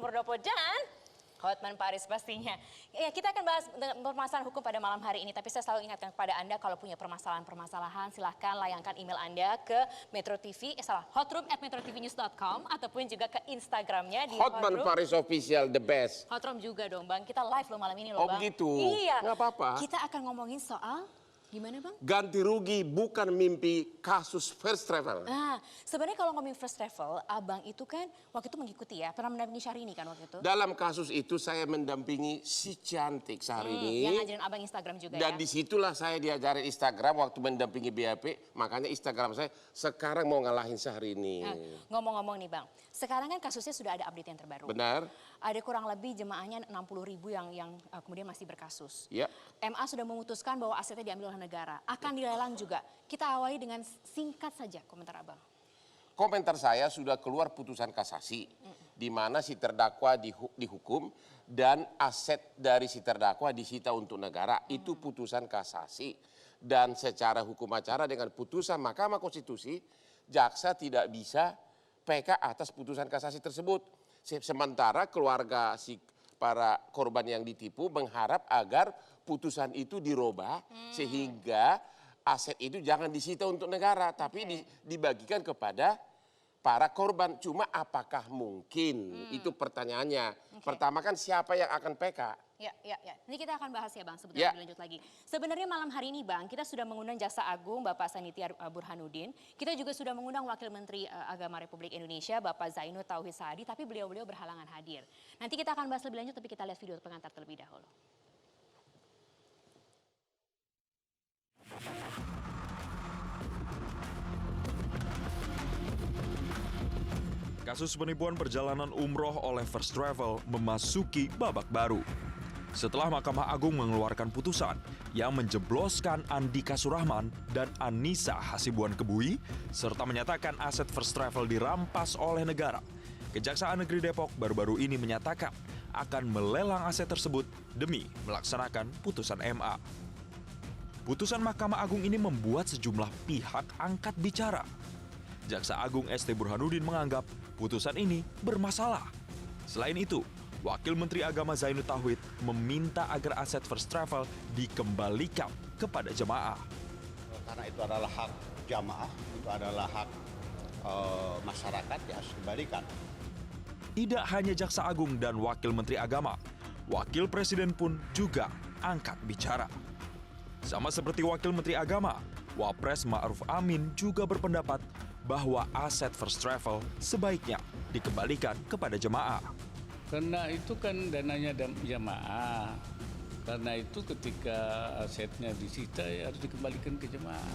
Murdoko dan Hotman Paris pastinya. Ya, kita akan bahas permasalahan hukum pada malam hari ini. Tapi saya selalu ingatkan kepada Anda kalau punya permasalahan-permasalahan silahkan layangkan email Anda ke Metro TV, hotroom@metrotvnews.com ataupun juga ke Instagramnya di Hotman Paris Official, the best. Hotroom juga dong Bang, kita live loh malam ini loh Oh Bang. begitu? Iya. Nggak apa-apa. Kita akan ngomongin soal, gimana Bang? Ganti rugi bukan mimpi kasus First Travel. Nah, sebenarnya kalau ngomongin First Travel, Abang itu kan waktu itu mengikuti ya, pernah mendampingi Syahrini kan waktu itu? Dalam kasus itu saya mendampingi si cantik Syahrini. Yang ngajarin Abang Instagram juga Dan ya? disitulah saya diajarin Instagram waktu mendampingi BAP. Makanya Instagram saya sekarang mau ngalahin Syahrini. Nah, ngomong-ngomong nih Bang, sekarang kan kasusnya sudah ada update yang terbaru. Benar? Ada kurang lebih jemaahnya 60.000 yang kemudian masih berkasus. Ya. MA sudah memutuskan bahwa asetnya diambil oleh negara. Akan dilelang juga. Kita awali dengan singkat saja komentar Abang. Komentar saya sudah keluar putusan kasasi. Di mana si terdakwa dihukum dan aset dari si terdakwa disita untuk negara. Itu putusan kasasi. Dan secara hukum acara dengan putusan Mahkamah Konstitusi, jaksa tidak bisa PK atas putusan kasasi tersebut. Sementara keluarga si para korban yang ditipu mengharap agar putusan itu dirubah sehingga aset itu jangan disita untuk negara tapi dibagikan kepada para korban. Cuma apakah mungkin? Itu pertanyaannya. Pertama kan siapa yang akan PK? Ya. Nanti kita akan bahas ya Bang, sebetulnya dilanjut lagi. Sebenarnya malam hari ini Bang, kita sudah mengundang Jaksa Agung Bapak Saniti Burhanuddin. Kita juga sudah mengundang Wakil Menteri Agama Republik Indonesia Bapak Zainud Tauhid Saadi, tapi beliau-beliau berhalangan hadir. Nanti kita akan bahas lebih lanjut, tapi kita lihat video pengantar terlebih dahulu. Kasus penipuan perjalanan umroh oleh First Travel memasuki babak baru. Setelah Mahkamah Agung mengeluarkan putusan yang menjebloskan Andika Surahman dan Anissa Hasibuan Kebui, serta menyatakan aset First Travel dirampas oleh negara, Kejaksaan Negeri Depok baru-baru ini menyatakan akan melelang aset tersebut demi melaksanakan putusan MA. Putusan Mahkamah Agung ini membuat sejumlah pihak angkat bicara. Jaksa Agung ST Burhanuddin menganggap putusan ini bermasalah. Selain itu, Wakil Menteri Agama Zainud Tauhid meminta agar aset First Travel dikembalikan kepada jemaah. Karena itu adalah hak jamaah, itu adalah hak masyarakat, ya harus dikembalikan. Tidak hanya Jaksa Agung dan Wakil Menteri Agama, Wakil Presiden pun juga angkat bicara. Sama seperti Wakil Menteri Agama, Wapres Ma'ruf Amin juga berpendapat bahwa aset First Travel sebaiknya dikembalikan kepada jemaah. Karena itu kan dananya jamaah. Karena itu ketika asetnya disita ya harus dikembalikan ke jemaah.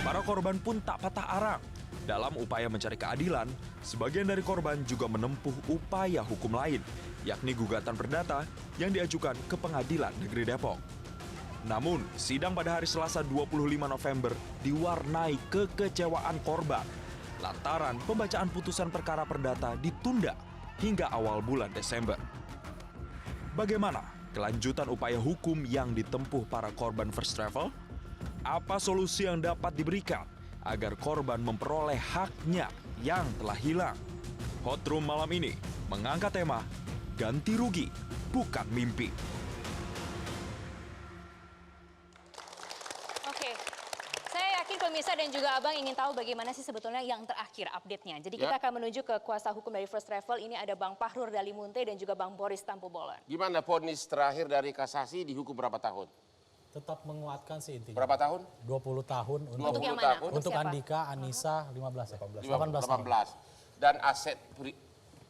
Para korban pun tak patah arang. Dalam upaya mencari keadilan, sebagian dari korban juga menempuh upaya hukum lain, yakni gugatan perdata yang diajukan ke Pengadilan Negeri Depok. Namun, sidang pada hari Selasa 25 November diwarnai kekecewaan korban lantaran pembacaan putusan perkara perdata ditunda hingga awal bulan Desember. Bagaimana kelanjutan upaya hukum yang ditempuh para korban First Travel? Apa solusi yang dapat diberikan agar korban memperoleh haknya yang telah hilang? Hotroom malam ini mengangkat tema ganti rugi bukan mimpi. Pemirsa dan juga Abang ingin tahu bagaimana sih sebetulnya yang terakhir update-nya. Jadi kita akan menuju ke kuasa hukum dari First Travel. Ini ada Bang Fahrur Dalimunte dan juga Bang Boris Tampu-Bolon. Gimana vonis terakhir dari kasasi dihukum berapa tahun? Tetap menguatkan sih intinya. Berapa tahun? 20 tahun Untuk yang mana? untuk siapa? Andika, Anissa 15 ya. 18. Dan aset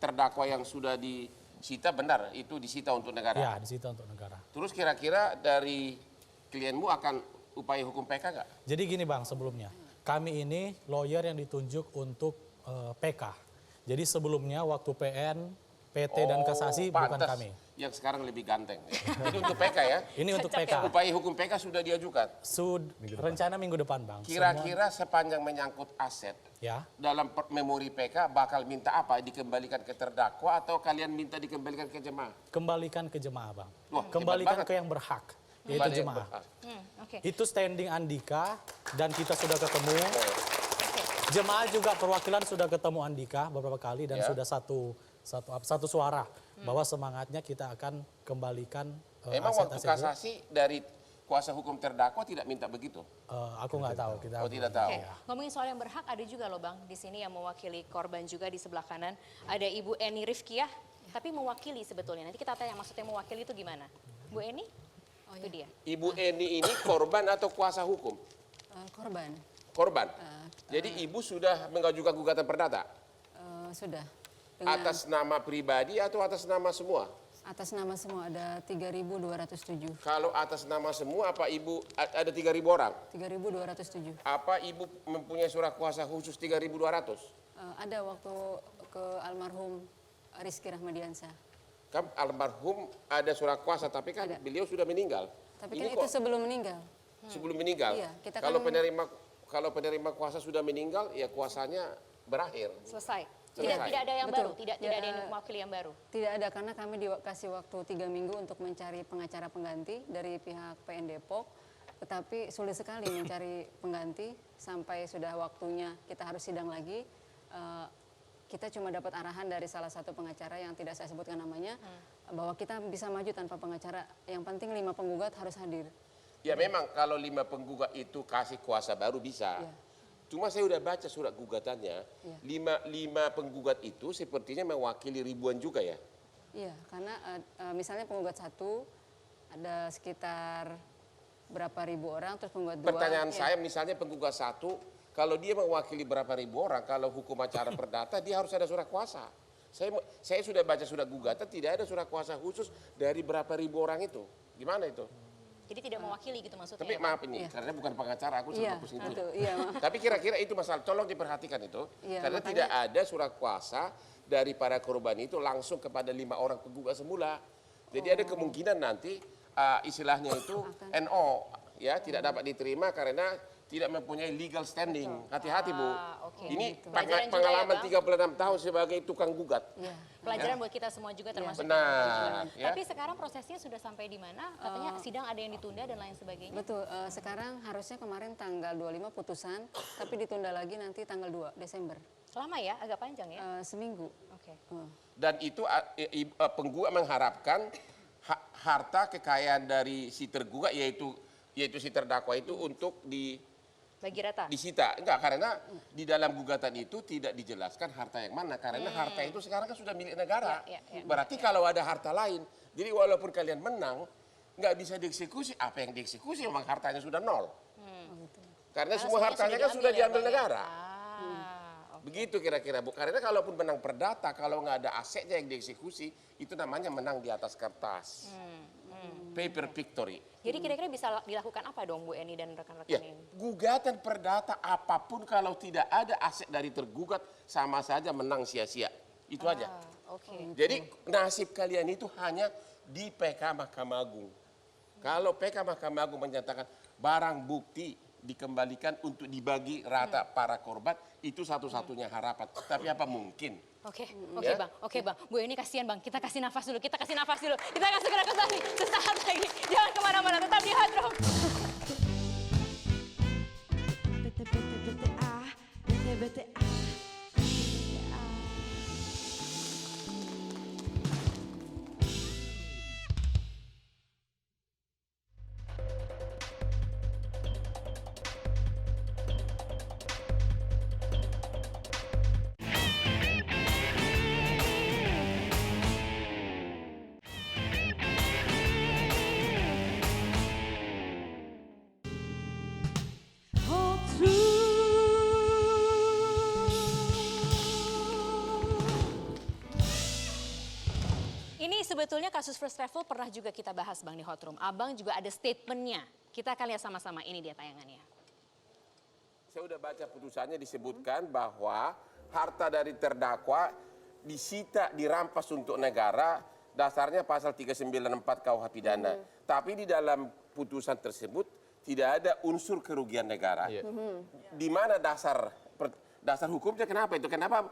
terdakwa yang sudah disita benar itu disita untuk negara? Ya, disita untuk negara. Terus kira-kira dari klienmu akan upaya hukum PK nggak? Jadi gini Bang, sebelumnya kami ini lawyer yang ditunjuk untuk PK. Jadi sebelumnya waktu PN, PT dan kasasi bukan kami. Yang sekarang lebih ganteng. Ini untuk PK ya? Ini untuk PK. Upaya hukum PK sudah diajukan? Rencana minggu depan Bang. Kira-kira sepanjang menyangkut aset, ya, dalam memori PK bakal minta apa? Dikembalikan ke terdakwa atau kalian minta dikembalikan ke jemaah? Kembalikan ke jemaah Bang. Wah, kembalikan ke yang berhak. Yaitu jemaah. Okay. Itu standing Andika dan kita sudah ketemu. Jemaah juga perwakilan sudah ketemu Andika beberapa kali dan Ya. sudah satu suara bahwa semangatnya kita akan kembalikan Emang waktu aset-aset itu. kasasi dari kuasa hukum terdakwa tidak minta begitu? Aku nggak tahu. Oh, tidak tahu. Oke, ngomongin soal yang berhak ada juga loh Bang di sini yang mewakili korban juga di sebelah kanan ada Ibu Eni Rifkiah tapi mewakili sebetulnya. Nanti kita tanya maksudnya mewakili itu gimana? Bu Eni? Itu dia. Ibu Eni ini korban atau kuasa hukum? Korban. Korban. Jadi ibu sudah mengajukan gugatan perdata Sudah. Dengan atas nama pribadi atau atas nama semua? atas nama semua ada 3.207. Kalau atas nama semua apa ibu ada 3.000 orang? 3.207. Apa ibu mempunyai surat kuasa khusus 3.200? Ada waktu ke almarhum Rizky Rahmadiansah. Kan almarhum ada surat kuasa tapi kan Ada. beliau sudah meninggal. Tapi Ini kan itu sebelum meninggal. sebelum meninggal. Iya, kita Kalau kan- kalau penerima kuasa sudah meninggal ya kuasanya berakhir. Selesai. Selesai. Tidak ada yang Betul. baru, tidak Ya, ada yang mewakili yang baru. Tidak ada karena kami dikasih waktu 3 minggu untuk mencari pengacara pengganti dari pihak PN Depok. Tetapi sulit sekali mencari pengganti sampai sudah waktunya kita harus sidang lagi. Kita cuma dapat arahan dari salah satu pengacara yang tidak saya sebutkan namanya bahwa kita bisa maju tanpa pengacara. Yang penting 5 penggugat harus hadir. Ya memang kalau 5 penggugat itu kasih kuasa baru bisa. Iya. Cuma saya udah baca surat gugatannya, Iya. lima penggugat itu sepertinya mewakili ribuan juga ya. Iya, karena misalnya penggugat 1 ada sekitar berapa ribu orang, terus penggugat 2. Pertanyaan saya misalnya penggugat 1, kalau dia mewakili berapa ribu orang, kalau hukum acara perdata dia harus ada surat kuasa. Saya sudah baca surat gugatan, tidak ada surat kuasa khusus dari berapa ribu orang itu. Gimana itu? Jadi tidak mewakili gitu maksudnya. Tapi ya, Bang? maaf ini, karena bukan pengacara, aku Iya, sempat pusing dulu. betul. Iya, maaf. Tapi kira-kira itu masalah, tolong diperhatikan itu. Iya, Karena makanya- tidak ada surat kuasa dari para korban itu langsung kepada 5 orang penggugat semula. Jadi ada kemungkinan nanti istilahnya itu NO, ya tidak dapat diterima karena tidak mempunyai legal standing. Hati-hati Bu. oke. Ini Pelajaran juga pengalaman ya, Bang? 36 tahun sebagai tukang gugat. Iya. Pelajaran buat kita semua juga termasuk. Benar, yang nonton juga. ya. Tapi sekarang prosesnya sudah sampai di mana? Katanya sidang ada yang ditunda dan lain sebagainya. Betul, sekarang harusnya kemarin tanggal 25 putusan, tapi ditunda lagi nanti tanggal 2 Desember. Lama ya, agak panjang ya. Seminggu. Oke. Dan itu penggugat mengharapkan harta kekayaan dari si tergugat yaitu si terdakwa itu untuk Bagi rata. disita. Enggak, karena di dalam gugatan itu tidak dijelaskan harta yang mana. Karena harta itu sekarang kan sudah milik negara. Ya. Berarti kalau ada harta lain, jadi walaupun kalian menang, nggak bisa dieksekusi. Apa yang dieksekusi memang hartanya sudah nol. Karena semua semuanya hartanya kan sudah ya, diambil Bang, ya? negara. Oke. Begitu kira-kira Bu. Karena kalaupun menang perdata, kalau nggak ada asetnya yang dieksekusi, itu namanya menang di atas kertas. Paper victory. Jadi kira-kira bisa dilakukan apa dong Bu Eni dan rekan-rekan Ya, ini? gugatan perdata apapun kalau tidak ada aset dari tergugat sama saja menang sia-sia. Itu aja. Oke. Jadi nasib kalian itu hanya di PK Mahkamah Agung. Kalau PK Mahkamah Agung menyatakan barang bukti dikembalikan untuk dibagi rata para korban, itu satu-satunya harapan. Tapi apa mungkin? Oke, Ya. Bang. Oke, Bang. Bu Eni kasihan, Bang. Kita kasih nafas dulu. Kita akan segera kembali sesaat lagi. Jangan kemana-mana, tetap di Hard Rock. Ini sebetulnya kasus first travel pernah juga kita bahas Bang di Hot Room. Abang juga ada statementnya. Kita akan lihat sama-sama, ini dia tayangannya. Saya sudah baca putusannya disebutkan bahwa harta dari terdakwa disita dirampas untuk negara, dasarnya pasal 394 KUH pidana. Tapi di dalam putusan tersebut tidak ada unsur kerugian negara. Di mana dasar hukumnya, kenapa itu? Kenapa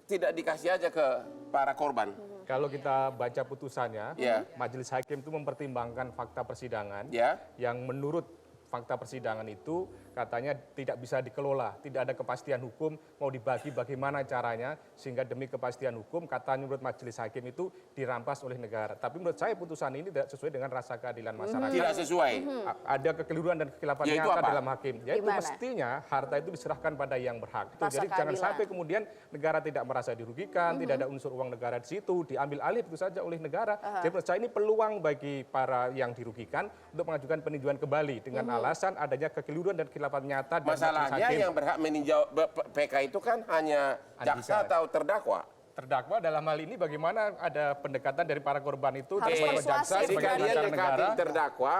tidak dikasih aja ke para korban? Kalau kita baca putusannya, Ya. majelis hakim itu mempertimbangkan fakta persidangan Ya. yang menurut fakta persidangan itu katanya tidak bisa dikelola, tidak ada kepastian hukum, mau dibagi bagaimana caranya, sehingga demi kepastian hukum, katanya menurut majelis hakim itu dirampas oleh negara. Tapi menurut saya putusan ini tidak sesuai dengan rasa keadilan masyarakat. Tidak sesuai. Ada kekeliruan dan kekhilapan Yaitu nyata apa? dalam hakim. Yaitu Gimana? mestinya harta itu diserahkan pada yang berhak. Rasa Jadi jangan keadilan. sampai kemudian negara tidak merasa dirugikan, tidak ada unsur uang negara di situ, diambil alih begitu saja oleh negara. Jadi menurut saya ini peluang bagi para yang dirugikan untuk mengajukan peninjauan kembali dengan alasan adanya kekeliruan dan kekhilapan nyata. Dan Masalahnya yang berhak meninjau PK itu kan hanya jaksa Andika. atau terdakwa. Terdakwa dalam hal ini bagaimana ada pendekatan dari para korban itu Harus dari jaksa persuasif, Jadi sebagai kan? kalian pengacara negara. dekatin terdakwa,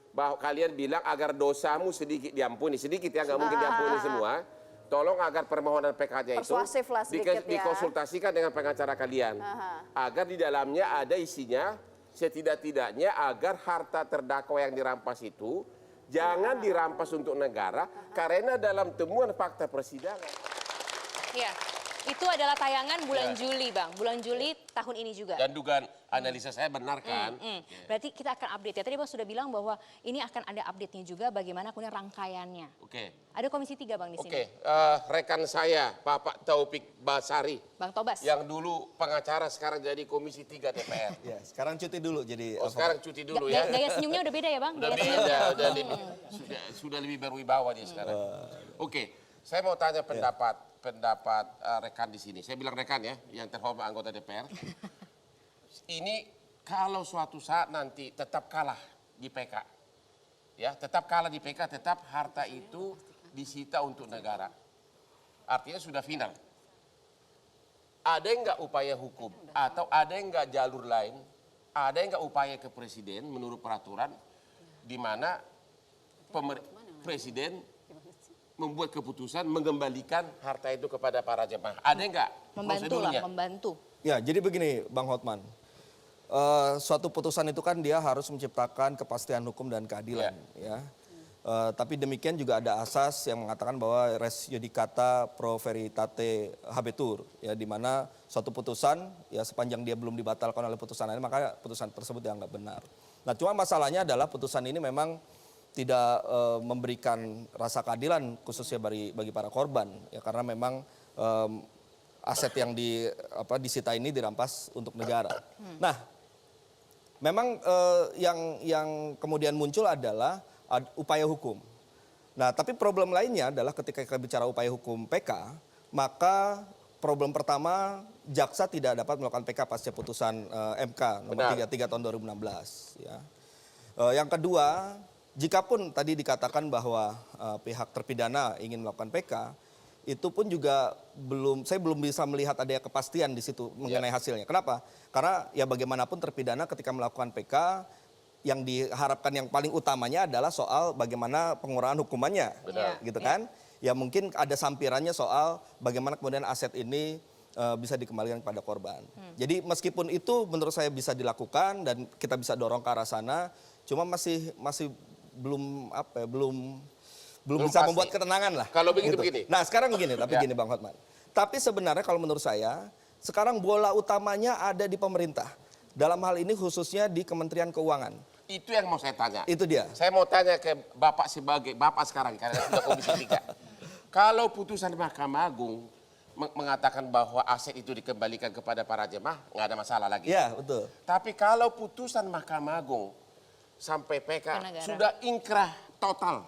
bahwa kalian bilang agar dosamu sedikit diampuni, sedikit ya, nggak mungkin diampuni semua. Tolong agar permohonan PK-nya itu Persuasif lah sedikit ya. dikonsultasikan dengan pengacara kalian. Agar di dalamnya ada isinya, setidak-tidaknya agar harta terdakwa yang dirampas itu jangan dirampas untuk negara, karena dalam temuan fakta persidangan. Ya, itu adalah tayangan bulan Juli, Bang. Bulan Juli tahun ini juga. Dan dugaan analisa saya benar kan? Berarti kita akan update ya. Tadi Bang sudah bilang bahwa ini akan ada update-nya juga bagaimana kemudian rangkaiannya. Oke. Ada Komisi 3 Bang di sini. Oke, rekan saya Bapak Taufik Basari Bang Tobas. yang dulu pengacara sekarang jadi Komisi 3 DPR. Ya, sekarang cuti dulu jadi Oh, sekarang cuti dulu Gaya, ya. gaya senyumnya udah beda ya Bang? Udah Gaya senyumnya. beda, sudah lebih berwibawa dia sekarang. Oke, saya mau tanya pendapat rekan di sini. Saya bilang rekan ya, yang terhormat anggota DPR. Ini kalau suatu saat nanti tetap kalah di PK, ya tetap kalah di PK, tetap harta itu disita untuk negara. Artinya sudah final. Ada enggak upaya hukum atau ada enggak jalur lain? Ada enggak upaya ke presiden menurut peraturan di mana presiden membuat keputusan mengembalikan harta itu kepada para jemaah? Ada enggak Membantu lah, prosedurnya? membantu. Ya, jadi begini Bang Hotman. Suatu putusan itu kan dia harus menciptakan kepastian hukum dan keadilan. Ya. Tapi demikian juga ada asas yang mengatakan bahwa res judicata pro veritate habetur. Ya, di mana suatu putusan ya sepanjang dia belum dibatalkan oleh putusan lain maka putusan tersebut dianggap benar. Nah cuma masalahnya adalah putusan ini memang tidak memberikan rasa keadilan khususnya bagi para korban. Ya, karena memang aset yang disita ini dirampas untuk negara. Nah, memang yang kemudian muncul adalah upaya hukum. Nah, tapi problem lainnya adalah ketika kita bicara upaya hukum PK, maka problem pertama jaksa tidak dapat melakukan PK pasca putusan MK nomor 33 tahun 2016. Ya. Yang kedua, jikapun tadi dikatakan bahwa pihak terpidana ingin melakukan PK, itu pun juga saya belum bisa melihat adanya kepastian di situ mengenai hasilnya. Kenapa? Karena ya bagaimanapun terpidana ketika melakukan PK, yang diharapkan yang paling utamanya adalah soal bagaimana pengurangan hukumannya, gitu kan? Ya mungkin ada sampirannya soal bagaimana kemudian aset ini bisa dikembalikan kepada korban. Jadi meskipun itu menurut saya bisa dilakukan dan kita bisa dorong ke arah sana, cuma masih belum bisa pasti membuat ketenangan lah. Kalau begitu gitu. begini. Nah sekarang begini, tapi gini Bang Hotman. Tapi sebenarnya kalau menurut saya, sekarang bola utamanya ada di pemerintah. Dalam hal ini khususnya di Kementerian Keuangan. Itu yang mau saya tanya. Itu dia. Saya mau tanya ke Bapak sebagai Bapak sekarang karena sudah Komisi 3. Kalau putusan Mahkamah Agung mengatakan bahwa aset itu dikembalikan kepada para jemaah, nggak ada masalah lagi. Iya, betul. Tapi kalau putusan Mahkamah Agung sampai PK sudah inkrah total,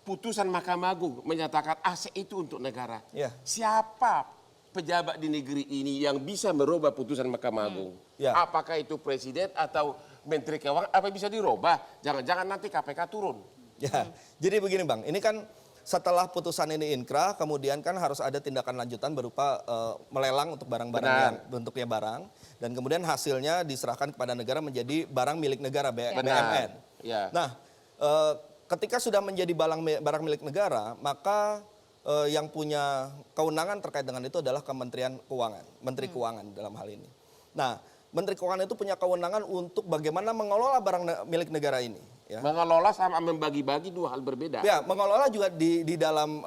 putusan Mahkamah Agung menyatakan aset itu untuk negara. Ya. Siapa pejabat di negeri ini yang bisa merubah putusan Mahkamah Agung? Ya. Apakah itu presiden atau Menteri Keuangan? Apa bisa dirubah? Jangan-jangan nanti KPK turun. Ya, jadi begini Bang, ini kan setelah putusan ini inkrah, kemudian kan harus ada tindakan lanjutan berupa melelang untuk barang-barang yang bentuknya barang, dan kemudian hasilnya diserahkan kepada negara menjadi barang milik negara BUMN. Ya. Nah, ketika sudah menjadi barang milik negara, maka yang punya kewenangan terkait dengan itu adalah Kementerian Keuangan, Menteri Keuangan dalam hal ini. Nah, Menteri Keuangan itu punya kewenangan untuk bagaimana mengelola barang milik negara ini. Ya. Mengelola sama membagi-bagi dua hal berbeda. Ya, mengelola juga di dalam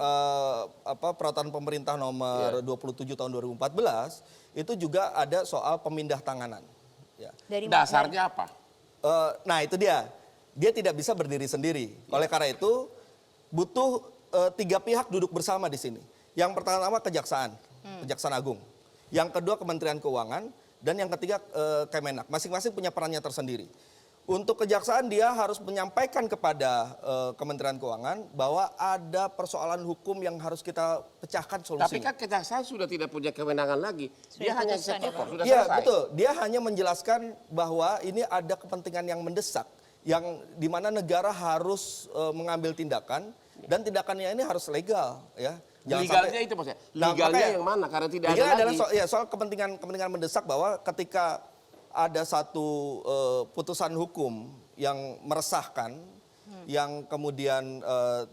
peraturan pemerintah nomor 27 tahun 2014 itu juga ada soal pemindah tanganan. Ya. Dasarnya apa? Nah itu dia tidak bisa berdiri sendiri. Oleh karena itu butuh tiga pihak duduk bersama di sini. Yang pertama Kejaksaan Agung. Yang kedua Kementerian Keuangan dan yang ketiga Kemenak. Masing-masing punya perannya tersendiri. Untuk Kejaksaan dia harus menyampaikan kepada Kementerian Keuangan bahwa ada persoalan hukum yang harus kita pecahkan solusinya. Tapi kan Kejaksaan sudah tidak punya kewenangan lagi. Dia hanya eksekutor, sudah Iya, selesai. betul. Dia hanya menjelaskan bahwa ini ada kepentingan yang mendesak, yang dimana negara harus mengambil tindakan dan tindakannya ini harus legal, ya. Legalnya itu maksudnya. Legalnya yang mana? Karena tidak ada adalah lagi. soal kepentingan mendesak bahwa ketika ada satu putusan hukum yang meresahkan, yang kemudian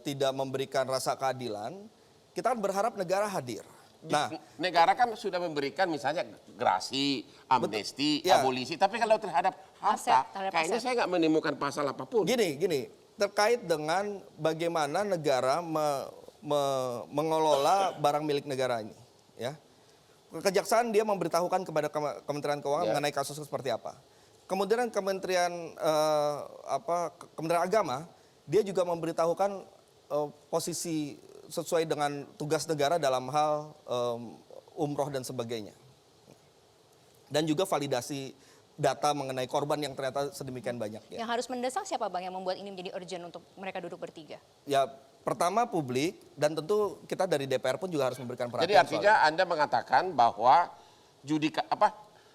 tidak memberikan rasa keadilan, kita kan berharap negara hadir. Nah, negara kan sudah memberikan misalnya gerasi, amnesti, ya. abolisi, tapi kalau terhadap harta, terhadap kayaknya aset. saya nggak menemukan pasal apapun. Gini, terkait dengan bagaimana negara mengelola barang milik negara ini, ya. Kejaksaan dia memberitahukan kepada Kementerian Keuangan mengenai kasus seperti apa. Kemudian Kementerian Agama dia juga memberitahukan posisi sesuai dengan tugas negara dalam hal umroh dan sebagainya. Dan juga validasi data mengenai korban yang ternyata sedemikian banyak. Ya. Yang harus mendesak siapa Bang yang membuat ini menjadi urgent untuk mereka duduk bertiga? Ya, pertama publik dan tentu kita dari DPR pun juga harus memberikan perhatian. Jadi artinya Anda mengatakan bahwa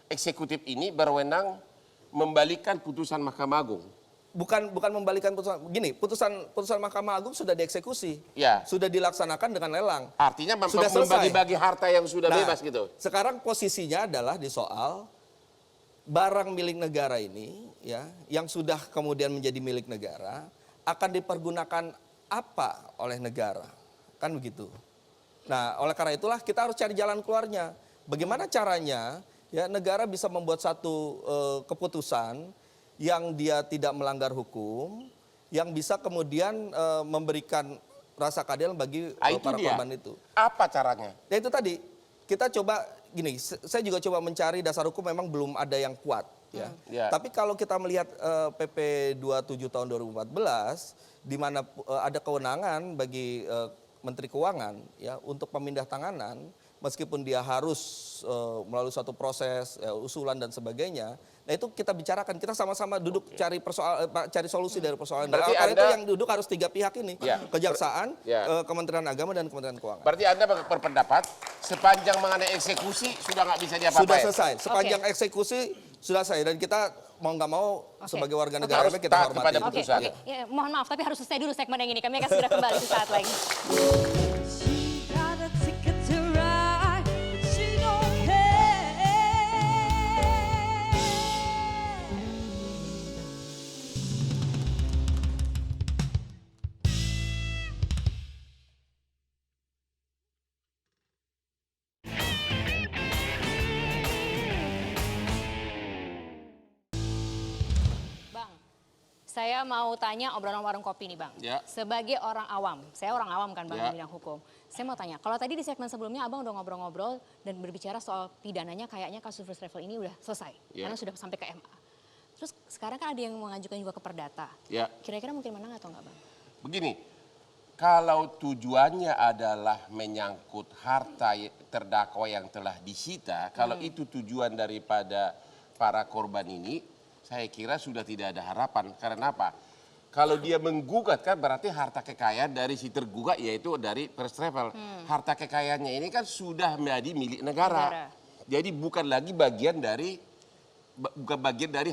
eksekutif ini berwenang membalikan putusan Mahkamah Agung. Bukan membalikan putusan. Gini, putusan Mahkamah Agung sudah dieksekusi. Ya. Sudah dilaksanakan dengan lelang. Artinya Sudah selesai. membagi-bagi harta yang sudah Nah, bebas gitu. Sekarang posisinya adalah di soal barang milik negara ini, ya, yang sudah kemudian menjadi milik negara akan dipergunakan apa oleh negara, kan begitu. Nah, oleh karena itulah kita harus cari jalan keluarnya. Bagaimana caranya, ya, negara bisa membuat satu keputusan yang dia tidak melanggar hukum, yang bisa kemudian memberikan rasa keadilan bagi para korban itu. Apa caranya? Ya itu tadi, kita coba gini, saya juga coba mencari dasar hukum memang belum ada yang kuat. Ya. Tapi kalau kita melihat PP 27 tahun 2014, di mana ada kewenangan bagi Menteri Keuangan ya untuk pemindah tanganan, meskipun dia harus melalui suatu proses usulan dan sebagainya. Nah itu kita bicarakan, kita sama-sama duduk cari solusi dari persoalan. Berarti karena itu Anda, yang duduk harus tiga pihak ini, Kejaksaan, Kementerian Agama dan Kementerian Keuangan. Berarti Anda berpendapat sepanjang mengenai eksekusi sudah nggak bisa diapa-apain? Sudah selesai, sepanjang eksekusi sudah selesai dan kita mau nggak mau sebagai warga negara harus kita taat kepada hormati. putusan. Ya, mohon maaf tapi harus selesai dulu segmen yang ini. Kami akan segera kembali sesaat lagi. Saya mau tanya obrolan warung kopi nih Bang. Ya. Sebagai orang awam, saya orang awam kan Bang Ya. di bidang hukum. Saya mau tanya, kalau tadi di segmen sebelumnya Abang udah ngobrol-ngobrol dan berbicara soal pidananya kayaknya kasus first travel ini udah selesai. Ya. Karena sudah sampai ke MA. Terus sekarang kan ada yang mengajukan juga ke Perdata. Ya. Kira-kira mungkin menang atau enggak Bang? Begini, kalau tujuannya adalah menyangkut harta terdakwa yang telah disita, kalau itu tujuan daripada para korban ini, saya kira sudah tidak ada harapan. Karena apa? Kalau dia menggugat kan berarti harta kekayaan dari si tergugat yaitu dari first travel. Harta kekayaannya ini kan sudah menjadi milik negara. Jadi bukan lagi bagian dari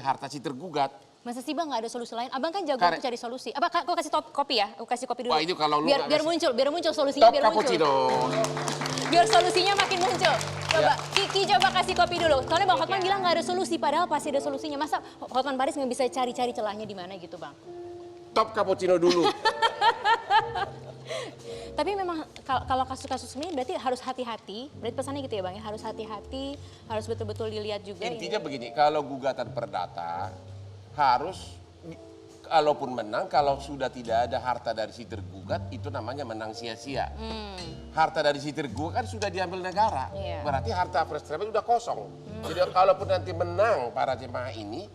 harta si tergugat. Masa sih Bang nggak ada solusi lain? Abang kan jago untuk cari solusi. Apa kok kasih kopi ya? Kasih kopi dulu. Wah, itu kalau lu biar muncul solusinya Top biar muncul. cappuccino. Biar solusinya makin muncul. Coba, Kiki coba kasih kopi dulu. Soalnya Bang Hotman bilang nggak ada solusi, padahal pasti ada solusinya. Masa Hotman Paris nggak bisa cari-cari celahnya di mana gitu Bang? Top cappuccino dulu. Tapi memang kalau kasus-kasus ini berarti harus hati-hati. Berarti pesannya gitu ya Bang ya, harus hati-hati, harus betul-betul dilihat juga. Intinya begini, kalau gugatan perdata harus, kalaupun menang, kalau sudah tidak ada harta dari si tergugat, itu namanya menang sia-sia. Harta dari si tergugat kan sudah diambil negara, berarti harta first travel sudah kosong. Jadi kalaupun nanti menang para jemaah ini,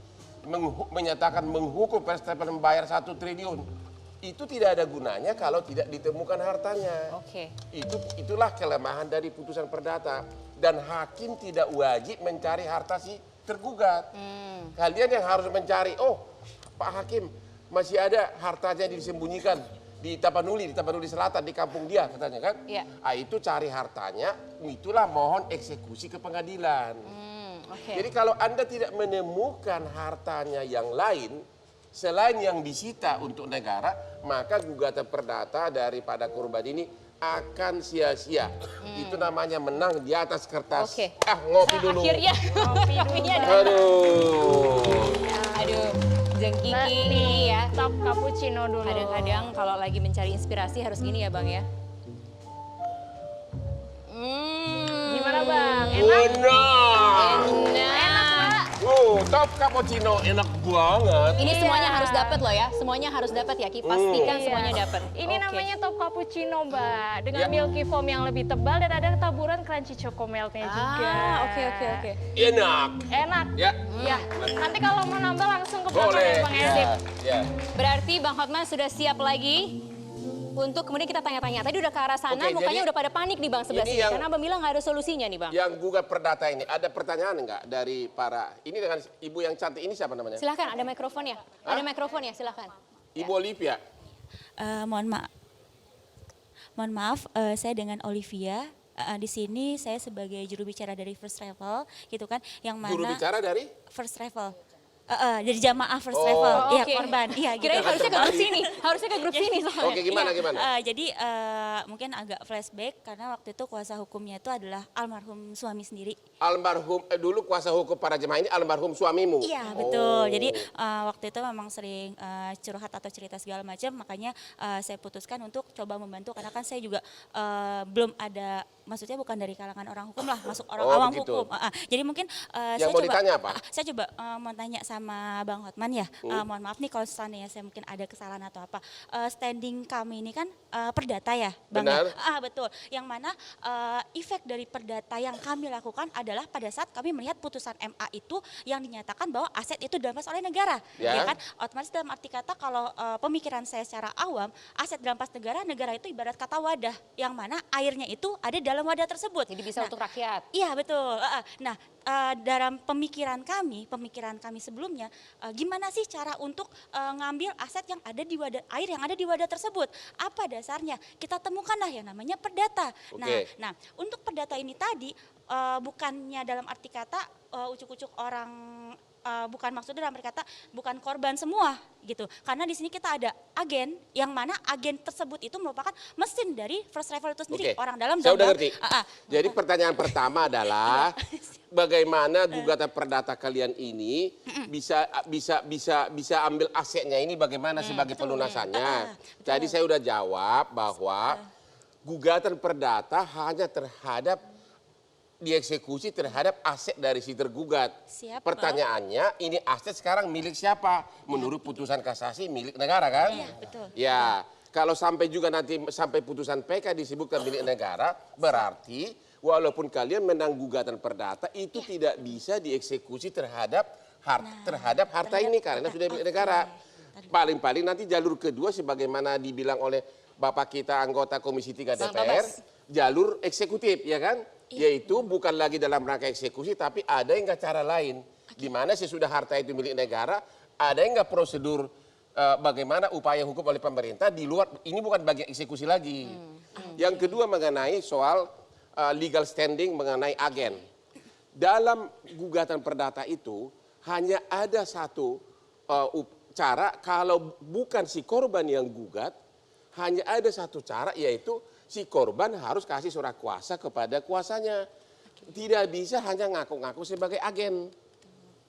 menyatakan menghukum first travel membayar 1 triliun, itu tidak ada gunanya kalau tidak ditemukan hartanya. Oke. Itulah kelemahan dari putusan perdata. Dan hakim tidak wajib mencari harta si tergugat. Kalian yang harus mencari, oh Pak Hakim masih ada hartanya disembunyikan di Tapanuli Selatan, di kampung dia katanya kan. Iya. Itu cari hartanya, itulah mohon eksekusi ke pengadilan. Oke. Jadi kalau Anda tidak menemukan hartanya yang lain, selain yang disita untuk negara, maka gugatan perdata daripada korban ini akan sia-sia. Itu namanya menang di atas kertas. Oke. Ngopi dulu. Akhirnya ngopinya aduh, jengkiki ya. Top cappuccino dulu. Kadang-kadang kalau lagi mencari inspirasi harus gini ya Bang ya. Gimana Bang? Enak? Top cappuccino enak banget. Ini Iya. semuanya harus dapat loh ya. Semuanya harus dapat ya. Ki. Pastikan Iya. semuanya dapat. Ini Oke. namanya top cappuccino, Mbak. Dengan Ya. milky foam yang lebih tebal dan ada taburan crunchy choco meltnya juga. Oke. Enak. Enak. Ya. Ya. Nanti kalau mau nambah langsung ke belakang Boleh. ya, Bang Edip. Ya. Berarti Bang Hotman sudah siap lagi untuk kemudian kita tanya-tanya. Tadi udah ke arah sana, Oke, mukanya jadi udah pada panik di Bang sebelah ini sini. yang- Karena Abang bilang nggak ada solusinya nih Bang. Yang gugat perdata ini, ada pertanyaan enggak dari para, ini dengan ibu yang cantik ini siapa namanya? Silahkan, ada mikrofon ya? Ada mikrofon ya, silahkan. Ibu Olivia. Mohon maaf, saya dengan Olivia. Di sini saya sebagai juru bicara dari First Travel, gitu kan, yang mana Juru bicara dari? First Travel. Dari jamaah First Oh. Travel, Oh, iya oke. korban, iya gitu. Kirain harusnya ke grup sini, harusnya ke grup sini soalnya. Oke, gimana? Jadi mungkin agak flashback karena waktu itu kuasa hukumnya itu adalah almarhum suami sendiri. Almarhum, dulu kuasa hukum para jemaah ini almarhum suamimu? Iya betul. Jadi waktu itu memang sering curhat atau cerita segala macam, makanya saya putuskan untuk coba membantu karena kan saya juga belum ada, maksudnya bukan dari kalangan orang hukum lah, masuk orang awam begitu. hukum. Jadi mungkin Yang mau ditanya apa? saya coba mau tanya sama Bang Hotman ya. Mohon maaf nih kalau seandainya saya mungkin ada kesalahan atau apa. Standing kami ini kan perdata ya, Bang. Benar. Ya? Betul. Yang mana efek dari perdata yang kami lakukan adalah pada saat kami melihat putusan MA itu yang dinyatakan bahwa aset itu dirampas oleh negara, Ya. kan? Otomatis dalam arti kata kalau pemikiran saya secara awam, aset dirampas negara itu ibarat kata wadah, yang mana airnya itu ada dalam wadah tersebut. Jadi bisa untuk rakyat. Iya betul. Nah dalam pemikiran kami sebelumnya, gimana sih cara untuk ngambil aset yang ada di wadah air yang ada di wadah tersebut? Apa dasarnya? Kita temukanlah yang namanya perdata. Oke. Nah untuk perdata ini tadi bukannya dalam arti kata ucuk-ucuk orang. Bukan maksudnya dalam arti kata bukan korban semua gitu, karena di sini kita ada agen yang mana agen tersebut itu merupakan mesin dari First Travel itu sendiri, Oke. orang dalam. Saya udah ngerti. Jadi pertanyaan pertama adalah bagaimana gugatan perdata kalian ini bisa ambil asetnya ini bagaimana sebagai pelunasannya? Tadi saya udah jawab bahwa gugatan perdata hanya terhadap dieksekusi terhadap aset dari si tergugat. Siap, Pertanyaannya, ini aset sekarang milik siapa? Menurut putusan kasasi milik negara kan? Iya, betul. Ya, kalau sampai juga nanti sampai putusan PK disebutkan milik negara, berarti walaupun kalian menang gugatan perdata itu tidak bisa dieksekusi terhadap harta ini karena sudah milik negara. Paling-paling nanti jalur kedua sebagaimana dibilang oleh Bapak kita anggota Komisi 3 DPR, jalur eksekutif, ya kan? Yaitu bukan lagi dalam rangka eksekusi, tapi ada yang nggak cara lain. Di mana sesudah harta itu milik negara, ada yang nggak prosedur bagaimana upaya hukum oleh pemerintah di luar, ini bukan bagian eksekusi lagi. Yang kedua mengenai soal legal standing mengenai agen. Dalam gugatan perdata itu hanya ada satu cara, kalau bukan si korban yang gugat, hanya ada satu cara, yaitu si korban harus kasih surat kuasa kepada kuasanya. Tidak bisa hanya ngaku-ngaku sebagai agen.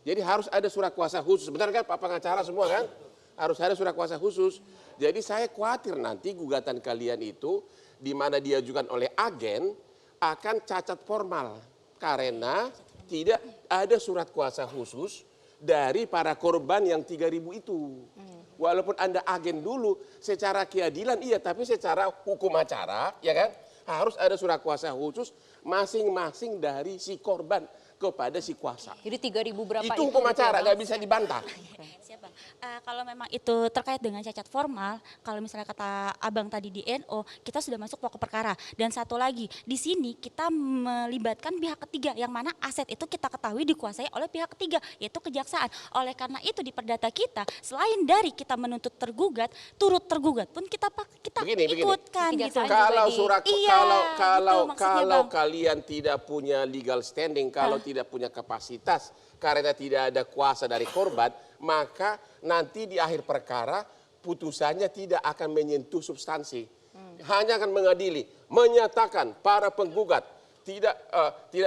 Jadi harus ada surat kuasa khusus. Benar kan Pak pengacara semua kan? Harus ada surat kuasa khusus. Jadi saya khawatir nanti gugatan kalian itu, di mana diajukan oleh agen, akan cacat formal. Karena tidak ada surat kuasa khusus dari para korban yang 3.000 itu. Walaupun Anda agen dulu, secara keadilan iya, tapi secara hukum acara, ya kan, harus ada surat kuasa khusus masing-masing dari si korban kepada si kuasa. Jadi 3.000 berapa Itu hukum acara, Bang? nggak bisa dibantah. Siap Bang. Kalau memang itu terkait dengan cacat formal, kalau misalnya kata Abang tadi di NO, kita sudah masuk pokok perkara. Dan satu lagi, di sini kita melibatkan pihak ketiga, yang mana aset itu kita ketahui dikuasai oleh pihak ketiga, yaitu kejaksaan. Oleh karena itu di perdata kita, selain dari kita menuntut tergugat, turut tergugat pun kita ikutkan. Gitu. Kalau surat, Iya, kalau gitu maksudnya, Bang. kalian tidak punya legal standing, kalau tidak punya kapasitas, karena tidak ada kuasa dari korban, maka nanti di akhir perkara putusannya tidak akan menyentuh substansi, hanya akan mengadili, menyatakan para penggugat tidak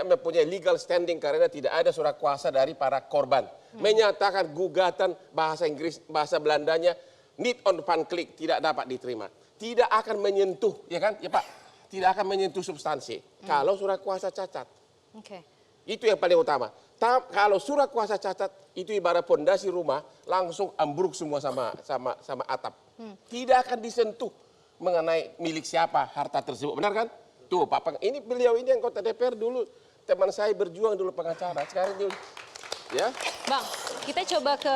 mempunyai legal standing karena tidak ada surat kuasa dari para korban, menyatakan gugatan bahasa Inggris, bahasa Belandanya need on one click tidak dapat diterima, tidak akan menyentuh, ya kan, ya Pak, tidak akan menyentuh substansi kalau surat kuasa cacat. Itu yang paling utama. Kalau surat kuasa cacat itu ibarat pondasi rumah langsung ambruk semua sama atap. Tidak akan disentuh mengenai milik siapa harta tersebut, benar kan? Tuh Pak, ini beliau ini anggota DPR dulu, teman saya berjuang dulu pengacara, sekarang dia ya. Bang, kita coba ke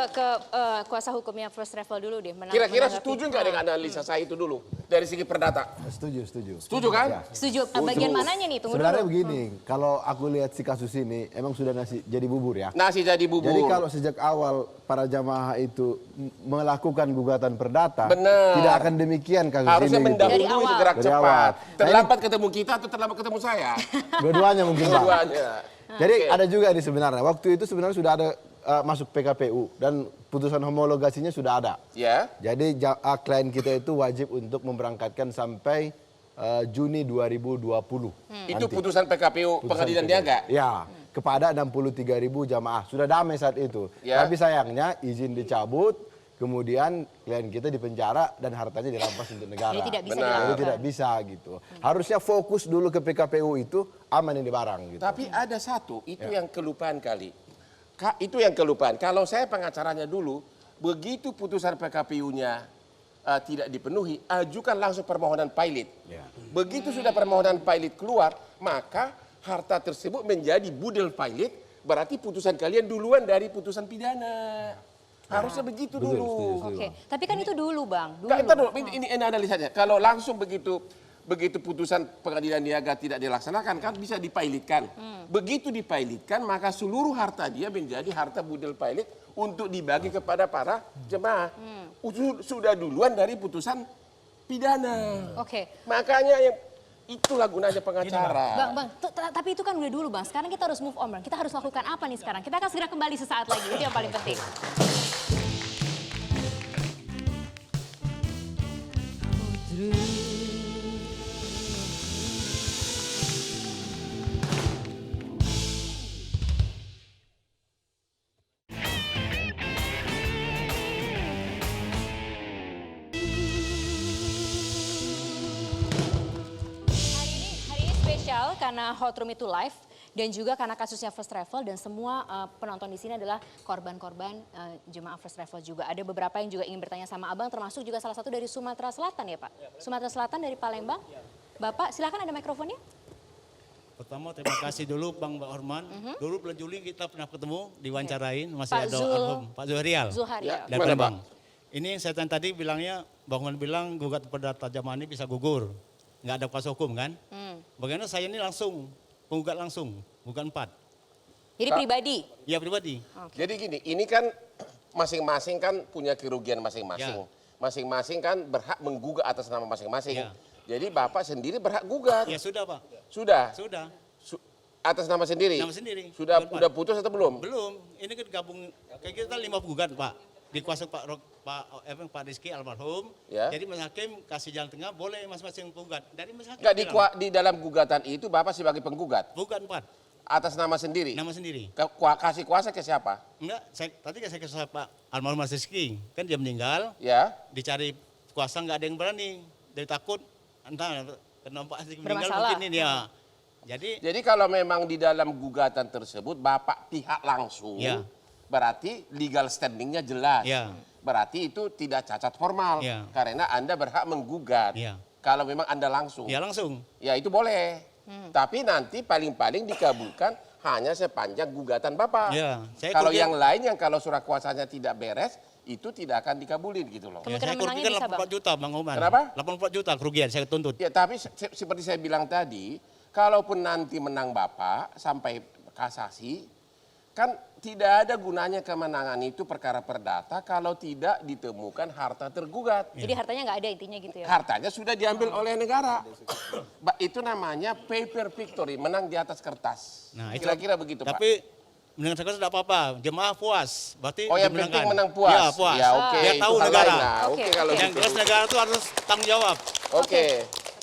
kuasa hukumnya First Travel dulu deh. Kira-kira setuju nggak dengan analisa saya itu dulu dari segi perdata? Setuju. Setuju kan? Ya. Setuju. Bagian mananya nih? Tunggu Sebenarnya dulu. begini, kalau aku lihat si kasus ini emang sudah nasi jadi bubur ya. Nasi jadi bubur. Jadi kalau sejak awal para jamaah itu melakukan gugatan perdata, benar, tidak akan demikian kasus harusnya ini. Mendahului gitu. gerak Dari cepat. awal. Terlambat ketemu kita atau terlambat ketemu saya? Dua-duanya mungkin Pak. Dua-duanya. Jadi ada juga di sebenarnya. Waktu itu sebenarnya sudah ada masuk PKPU dan putusan homologasinya sudah ada. Ya. Jadi klien kita itu wajib untuk memberangkatkan sampai Juni 2020. Itu putusan PKPU Pengadilan Niaga? Ya, kepada 63.000 jamaah. Sudah damai saat itu. Ya. Tapi sayangnya izin dicabut, kemudian klien kita dipenjara dan hartanya dirampas untuk negara. Jadi tidak bisa Jadi tidak bisa gitu. Harusnya fokus dulu ke PKPU itu, aman ini barang gitu. Tapi ada satu, itu yang kelupaan kali. Itu yang kelupaan. Kalau saya pengacaranya dulu, begitu putusan PKPU-nya tidak dipenuhi, ajukan langsung permohonan pilot. Begitu sudah permohonan pilot keluar, maka harta tersebut menjadi budel pilot, berarti putusan kalian duluan dari putusan pidana. Harusnya begitu dulu. Oke, tapi kan itu dulu Bang. Ini analisanya. Kalau langsung begitu putusan Pengadilan Niaga tidak dilaksanakan, kan bisa dipilotkan. Begitu dipilotkan, maka seluruh harta dia menjadi harta budel pilot untuk dibagi kepada para jemaah. Sudah duluan dari putusan pidana. Makanya yang itulah gunanya pengacara. Bang, tapi itu kan udah dulu Bang. Sekarang kita harus move on Bang. Kita harus lakukan apa nih sekarang? Kita akan segera kembali sesaat lagi. Itu yang paling penting. Hari ini spesial karena Hot Room itu live dan juga karena kasusnya First Travel dan semua penonton di sini adalah korban-korban jemaah First Travel juga. Ada beberapa yang juga ingin bertanya sama Abang, termasuk juga salah satu dari Sumatera Selatan ya Pak? Sumatera Selatan dari Palembang. Bapak silakan, ada mikrofonnya. Pertama terima kasih dulu Bang Horman. Dulu bulan Juli kita pernah ketemu, diwawancarain, masih Pak ada almarhum Pak Zuhrial. Dari Palembang. Ini saya tadi bilangnya, Bang Horman bilang gugat perdata jamaah ini bisa gugur. Nggak ada kuasa hukum kan? Bagaimana saya ini langsung, penggugat langsung, bukan 4. Jadi pribadi? Iya pribadi. Jadi gini, ini kan masing-masing kan punya kerugian masing-masing. Masing-masing kan berhak menggugat atas nama masing-masing. Jadi Bapak sendiri berhak gugat. Ya sudah Pak. Sudah? Sudah. Atas nama sendiri? Nama sendiri. Sudah putus atau belum? Belum. Ini kan gabung, kayak kita 5 gugat Pak. Dikuasai Pak Rizky almarhum. Jadi Mas Hakim kasih jalan tengah, boleh masing-masing penggugat. Dari Mas Hakim. Enggak, di dalam gugatan itu Bapak sebagai penggugat? Bukan Pak. Atas nama sendiri? Nama sendiri. Kasih kuasa ke siapa? Enggak, tadi saya kasih Pak almarhum Mas Rizky. Kan dia meninggal. Ya. Dicari kuasa nggak ada yang berani. Dari takut, entah kenapa Rizky meninggal bermasalah. mungkin ini ya. Jadi kalau memang di dalam gugatan tersebut Bapak pihak langsung, berarti legal standingnya jelas. Berarti itu tidak cacat formal. Karena Anda berhak menggugat. Kalau memang Anda langsung. Ya langsung. Ya itu boleh. Tapi nanti paling-paling dikabulkan hanya sepanjang gugatan Bapak. Ya, Kalau yang lain yang kalau surat kuasanya tidak beres, itu tidak akan dikabulin gitu loh. Ya, saya kerugian 84 juta Bang Oman. Kenapa? 84 juta kerugian saya tuntut. Ya, tapi seperti saya bilang tadi, kalaupun nanti menang Bapak sampai kasasi, kan tidak ada gunanya kemenangan itu perkara perdata kalau tidak ditemukan harta tergugat. Jadi hartanya nggak ada intinya gitu ya? Hartanya sudah diambil oleh negara. Itu namanya paper victory, menang di atas kertas. Nah, itu Kira-kira begitu, Pak. Tapi menang kertas tidak apa-apa, jemaah puas. Berarti Oh, yang dimenangkan. penting menang puas. Ya, puas. Ya, oke. Biar tahu Itu hal negara. lain lah. Oke, kalau Yang gitu. jelas negara itu harus tanggung jawab. Oke.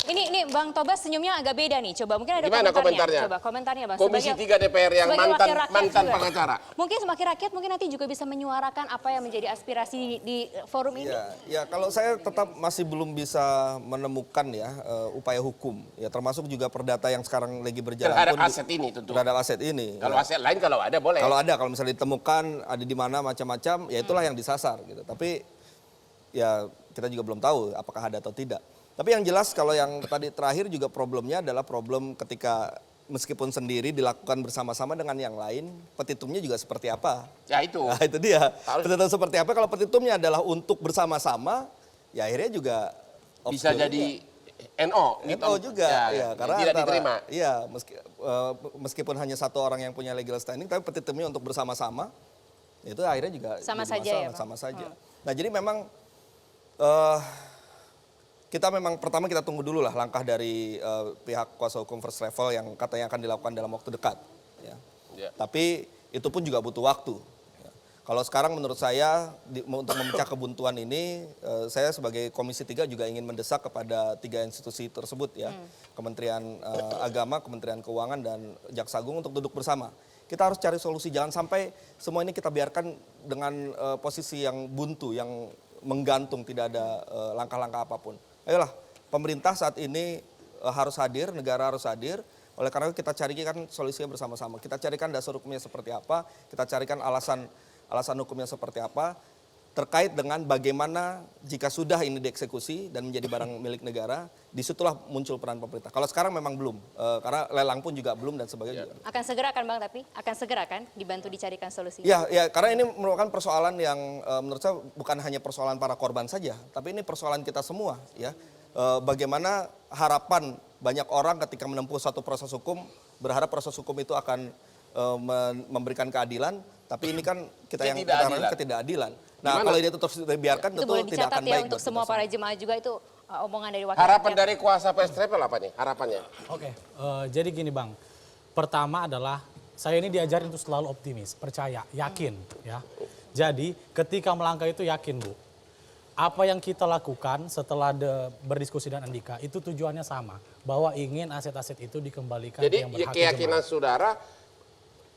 Ini Bang Tobas senyumnya agak beda nih. Coba mungkin ada Gimana komentarnya? Coba komentarnya Bang. Komisi 3 DPR yang sebagai wakil rakyat mantan juga. pengacara. Mungkin sebagai rakyat mungkin nanti juga bisa menyuarakan apa yang menjadi aspirasi di forum ini. Ya, kalau saya tetap masih belum bisa menemukan ya upaya hukum, ya termasuk juga perdata yang sekarang lagi berjalan Terhadap pun aset ini tentu. terhadap aset ini. Kalau Ya. aset lain kalau ada boleh. Kalau misalnya ditemukan ada di mana macam-macam, ya itulah yang disasar gitu. Tapi ya kita juga belum tahu apakah ada atau tidak. Tapi yang jelas kalau yang tadi terakhir juga problemnya adalah problem ketika meskipun sendiri dilakukan bersama-sama dengan yang lain, petitumnya juga seperti apa. Ya itu. Nah, itu dia. Petitum seperti apa kalau petitumnya adalah untuk bersama-sama, ya akhirnya juga Bisa obscure jadi juga. NO. NO juga, ya, karena tidak diterima. Iya, meskipun hanya satu orang yang punya legal standing, tapi petitumnya untuk bersama-sama, itu akhirnya juga Sama jadi saja ya, masalah, Bang? sama saja. Nah, jadi memang kita memang pertama kita tunggu dulu lah langkah dari pihak kuasa hukum first travel yang katanya akan dilakukan dalam waktu dekat. Ya. Ya. Tapi itu pun juga butuh waktu. Ya. Kalau sekarang menurut saya untuk memecah kebuntuan ini, saya sebagai Komisi 3 juga ingin mendesak kepada 3 institusi tersebut ya, Kementerian Agama, Kementerian Keuangan dan Jaksa Agung untuk duduk bersama. Kita harus cari solusi, jangan sampai semua ini kita biarkan dengan posisi yang buntu, yang menggantung, tidak ada langkah-langkah apapun. Ayolah, pemerintah saat ini harus hadir, negara harus hadir. Oleh karena itu kita carikan solusinya bersama-sama. Kita carikan dasar hukumnya seperti apa, kita carikan alasan hukumnya seperti apa, terkait dengan bagaimana jika sudah ini dieksekusi dan menjadi barang milik negara, disitulah muncul peran pemerintah. Kalau sekarang memang belum, karena lelang pun juga belum dan sebagainya. Akan segera kan Bang, tapi akan segera kan dibantu dicarikan solusi. Ya, karena ini merupakan persoalan yang menurut saya bukan hanya persoalan para korban saja, tapi ini persoalan kita semua ya. Bagaimana harapan banyak orang ketika menempuh satu proses hukum, berharap proses hukum itu akan memberikan keadilan, tapi ini kan kita yang kita harapkan ketidakadilan. Nah, kalau ini terus dibiarkan itu tentu boleh tidak dicatat akan ya baik untuk buat semua kita para jemaah juga itu omongan dari wakil Harapan rakyat. dari kuasa first travel apa nih harapannya? Oke, jadi gini Bang. Pertama adalah saya ini diajarin untuk selalu optimis, percaya, yakin ya. Jadi ketika melangkah itu yakin Bu. Apa yang kita lakukan setelah berdiskusi dengan Andika itu tujuannya sama, bahwa ingin aset-aset itu dikembalikan Jadi ke yang berhak keyakinan jemaah. saudara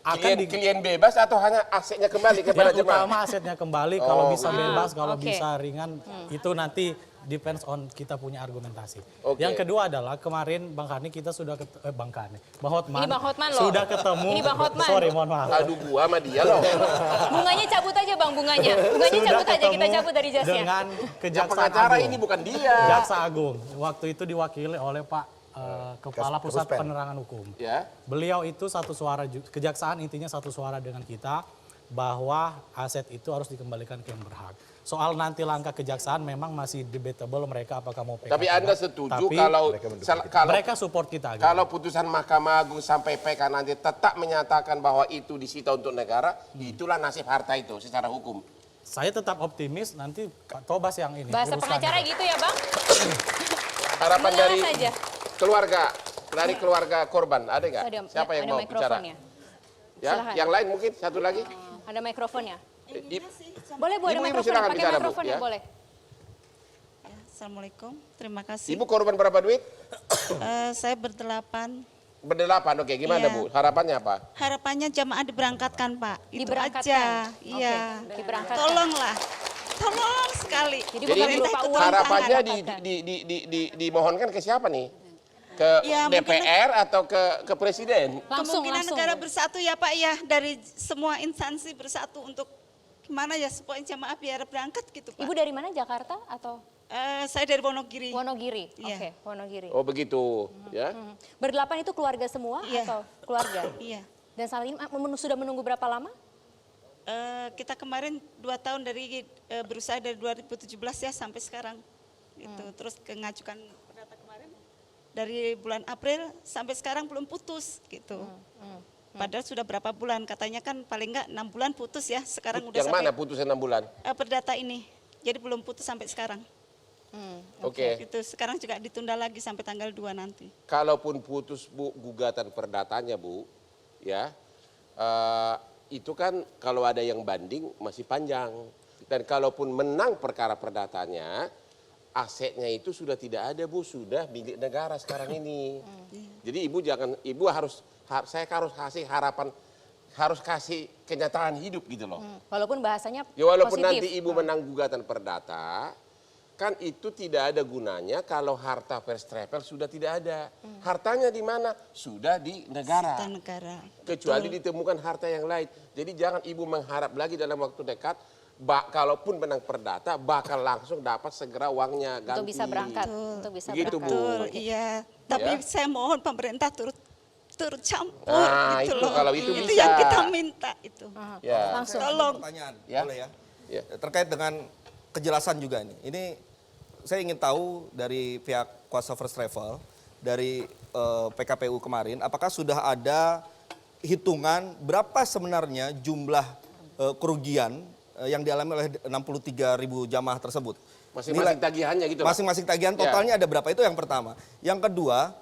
Akan klien bebas atau hanya asetnya kembali kepada Yang jemaah? utama asetnya kembali, kalau bisa gitu. bebas, kalau Oke. bisa ringan, itu nanti depends on kita punya argumentasi. Oke. Yang kedua adalah kemarin Bang Karni kita sudah Bang Hotman. Ini Bang Hotman loh. Sudah ketemu. Ini Bang Hotman. Sorry, mohon maaf. Aduh gua sama dia loh. Bunganya cabut aja Bang, bunganya. Bunganya Sudah cabut aja, kita ketemu cabut dari jasnya. dengan Yang Kejaksaan pengacara Agung. ini bukan dia. Jaksa Agung. Waktu itu diwakili oleh Pak Kepala Pusat Penerangan Hukum. Ya. Beliau itu satu suara, kejaksaan intinya satu suara dengan kita bahwa aset itu harus dikembalikan ke yang berhak. Soal nanti langkah kejaksaan memang masih debatable mereka apakah mau PK. Tapi Anda setuju Tapi kalau mereka support kita. Gitu. Kalau putusan Mahkamah Agung sampai PK nanti tetap menyatakan bahwa itu disita untuk negara, itulah nasib harta itu secara hukum. Saya tetap optimis nanti Pak Tobas yang ini. Bahasa uruskan. pengacara gitu ya Bang? Harapan dari Mengalah saja. keluarga korban ada nggak? Ada, Siapa yang ada mau bicara? mikrofonnya. Ya, Silakan. yang lain mungkin satu lagi. Ada mikrofonnya. I- Boleh, Bu, ada Ibu-ibu mikrofon. silakan Pakai bicara, Bu, mikrofonnya, ya. boleh. Assalamualaikum, terima kasih. Ibu korban berapa duit? Saya berdelapan. Berdelapan, oke. Gimana Iya. Bu? Harapannya apa? Harapannya jamaah diberangkatkan, Pak. Itu Diberangkatkan. aja. Oke, Iya. diberangkatkan. Tolonglah. Tolong sekali. Jadi Jadi bukan ini berupa uang. harapannya tangan. dimohonkan ke siapa nih? Ke Ya, mungkin- DPR atau ke Presiden? Langsung, Kemungkinan langsung. negara bersatu ya Pak ya, dari semua instansi bersatu untuk gimana ya supaya jamaah biar berangkat gitu Pak. Ibu dari mana? Jakarta atau? Saya dari Wonogiri. Wonogiri, Iya. oke, Wonogiri. Oh begitu, ya. Berdelapan itu keluarga semua Iya. atau keluarga? Iya. Dan saat ini sudah menunggu berapa lama? Kita kemarin 2 tahun dari berusaha dari 2017 ya sampai sekarang. Itu terus mengajukan perdata kemarin dari bulan April sampai sekarang belum putus gitu. Padahal sudah berapa bulan, katanya kan paling enggak 6 bulan putus ya. Sekarang udah Yang sampai mana putusnya 6 bulan? perdata ini. Jadi belum putus sampai sekarang. Oke. Itu sekarang juga ditunda lagi sampai tanggal 2 nanti. Kalaupun putus Bu, gugatan perdatanya Bu, ya itu kan kalau ada yang banding masih panjang. Dan kalaupun menang perkara perdatanya, asetnya itu sudah tidak ada Bu, sudah milik negara sekarang ini. Jadi Ibu harus saya harus kasih harapan, harus kasih kenyataan hidup gitu loh. Walaupun bahasanya Ya walaupun positif. nanti Ibu menang gugatan perdata, kan itu tidak ada gunanya kalau harta first travel sudah tidak ada. Hartanya di mana? Sudah di negara. Sita negara. Kecuali ditemukan harta yang lain. Jadi jangan Ibu mengharap lagi dalam waktu dekat, kalaupun menang perdata bakal langsung dapat segera uangnya ganti. Untuk bisa berangkat. Untuk bisa Begitu, berangkat. Bu. Betul, iya. Tapi Ya. saya mohon pemerintah turut campur Nah, gitu itu loh. kalau itu Itu bisa. yang kita minta itu. Ya. Langsung. Tolong. Pertanyaan, Ya. boleh ya? Ya. Terkait dengan kejelasan juga nih. Ini saya ingin tahu dari pihak kuasa first travel, dari PKPU kemarin, apakah sudah ada hitungan berapa sebenarnya jumlah kerugian yang dialami oleh 63.000 jamaah tersebut? Masing-masing tagihannya gitu. Pak? Masing-masing tagihan totalnya ada berapa? Itu yang pertama. Yang kedua,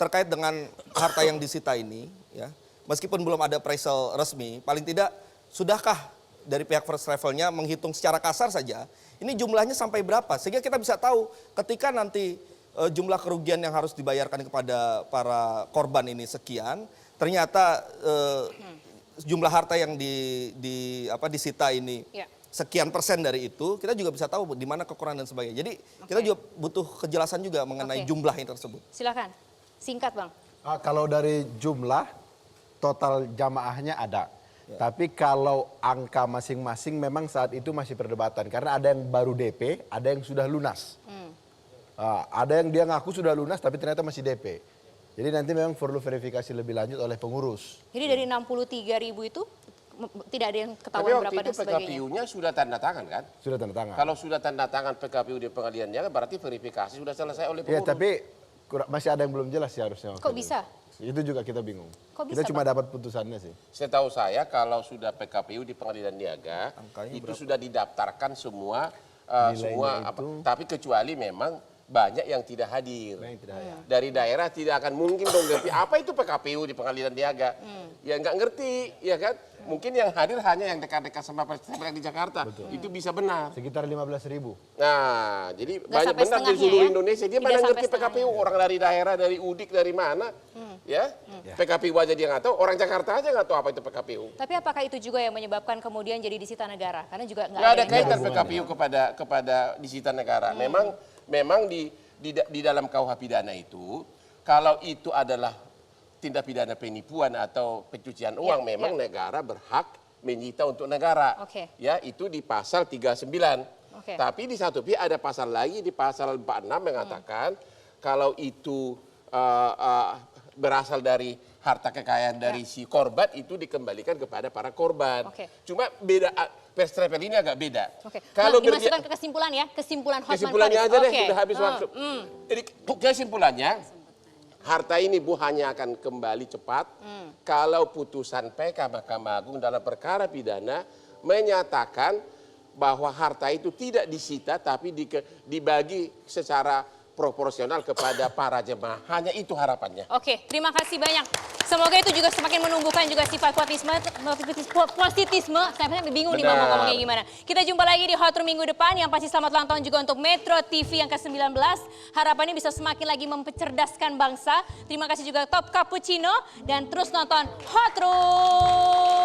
terkait dengan harta yang disita ini, ya, meskipun belum ada appraisal resmi, paling tidak sudahkah dari pihak first travelnya menghitung secara kasar saja, ini jumlahnya sampai berapa? Sehingga kita bisa tahu ketika nanti jumlah kerugian yang harus dibayarkan kepada para korban ini sekian, ternyata jumlah harta yang disita ini sekian persen dari itu, kita juga bisa tahu di mana kekurangan dan sebagainya. Jadi kita juga butuh kejelasan juga mengenai jumlah ini tersebut. Silakan, singkat Bang. Kalau dari jumlah total jamaahnya ada. Tapi kalau angka masing-masing memang saat itu masih perdebatan. Karena ada yang baru DP, ada yang sudah lunas. Ada yang dia ngaku sudah lunas tapi ternyata masih DP. Jadi nanti memang perlu verifikasi lebih lanjut oleh pengurus. Jadi dari 63.000 itu tidak ada yang Tapi ketahuan waktu berapa itu dan sebagainya. PKPU-nya sudah tanda tangan kan? Sudah tanda tangan. Kalau sudah tanda tangan PKPU di pengadilan niaga berarti verifikasi sudah selesai oleh Ya pengurus. tapi masih ada yang belum jelas sih harusnya. Kok bisa? Itu juga kita bingung. Kok Kita bisa, cuma Bang? dapat putusannya sih. Setahu saya kalau sudah PKPU di pengadilan niaga Angkanya itu berapa? sudah didaftarkan semua Nilainya itu. tapi kecuali memang banyak yang tidak hadir. Yang tidak hadir. Dari daerah tidak akan mungkin dong ngerti apa itu PKPU di pengadilan niaga. Ya nggak ngerti, ya kan? Mungkin yang hadir hanya yang dekat-dekat sama persidangan di Jakarta. Itu bisa benar. Sekitar 15.000. Nah, jadi Nggak banyak sampai benar di setengahnya seluruh ya? Indonesia. Dia Tidak mana sampai ngerti PKPU, setengahnya. orang dari daerah, dari Udik, dari mana. Ya, PKPU aja dia nggak tahu, orang Jakarta aja nggak tahu apa itu PKPU. Tapi apakah itu juga yang menyebabkan kemudian jadi disita negara? Karena juga Nggak ada yang kaitan jelas. PKPU kepada disita negara. Memang di dalam KUH pidana itu, kalau itu adalah tindak pidana penipuan atau pencucian uang, memang negara berhak menyita untuk negara. Oke. Ya, itu di pasal 39. Oke. Tapi di satu pihak ada pasal lagi di pasal 46 mengatakan kalau itu berasal dari harta kekayaan dari si korban itu dikembalikan kepada para korban. Oke. Cuma beda first travel ini agak beda. Oke. Kalau Dimasukkan ke kesimpulan ya, kesimpulan Hotman kesimpulannya Paris. aja deh, Oke. udah habis waktu. Jadi kesimpulannya, harta ini Bu hanya akan kembali cepat kalau putusan PK Mahkamah Agung dalam perkara pidana menyatakan bahwa harta itu tidak disita tapi dibagi secara proporsional kepada para jemaah. Hanya itu harapannya. Oke, terima kasih banyak. Semoga itu juga semakin menumbuhkan juga sifat positisme. Saya bingung nih mau ngomongnya gimana. Kita jumpa lagi di Hot Room minggu depan. Yang pasti selamat ulang tahun juga untuk Metro TV yang ke-19. Harapannya bisa semakin lagi mencerdaskan bangsa. Terima kasih juga Top Cappuccino. Dan terus nonton Hot Room.